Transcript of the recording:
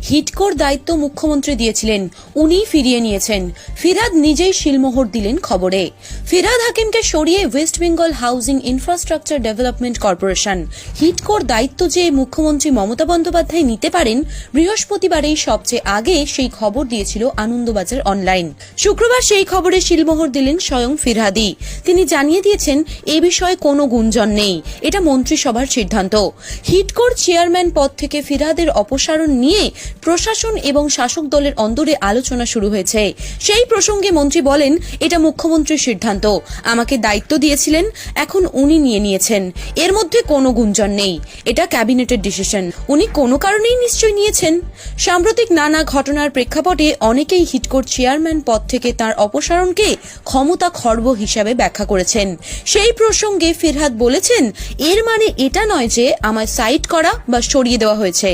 হিটকোর দায়িত্ব মুখ্যমন্ত্রী দিয়েছিলেন, উনিই ফিরিয়ে নিয়েছেন। ফিরহাদ নিজেই শিলমোহর দিলেন খবরে। ফিরহাদ হাকিমকে সরিয়ে West Bengal housing infrastructure development corporation. হিটকোর দায়িত্ব যে মুখ্যমন্ত্রী মমতা বন্দ্যোপাধ্যায় নিতে পারেন, বৃহস্পতিবারেই সবচেয়ে আগে সেই খবর দিয়েছিল আনন্দবাজার অনলাইন। শুক্রবার সেই খবরে শিলমোহর দিলেন স্বয়ং ফিরহাদি। তিনি জানিয়ে দিয়েছেন, এ বিষয়ে কোনো গুঞ্জন নেই, এটা মন্ত্রিসভার সিদ্ধান্ত। হিটকোর চেয়ারম্যান পদ থেকে ফিরহাদের অপসারণ নিয়ে প্রশাসন এবং শাসক দলের অন্দরে আলোচনা শুরু হয়েছে। সেই প্রসঙ্গে মন্ত্রী বলেন, এটা মুখ্যমন্ত্রীর সিদ্ধান্ত, আমাকে দায়িত্ব দিয়েছিলেন, এখন উনি নিয়ে নিয়েছেন, এর মধ্যে কোনো গুঞ্জন নেই, এটা ক্যাবিনেটের ডিসিশন, উনি কোনো কারণেই নিশ্চয়ই নিয়েছেন। সাম্প্রতিক নানা ঘটনার প্রেক্ষাপটে অনেকেই হিটকোর চেয়ারম্যান পদ থেকে তার অপসারণকে ক্ষমতা খর্ব হিসাবে ব্যাখ্যা করেছেন। সেই প্রসঙ্গে ফিরহাদ বলেছেন, এর মানে এটা নয় যে আমায় সাইড করা বা সরিয়ে দেওয়া হয়েছে।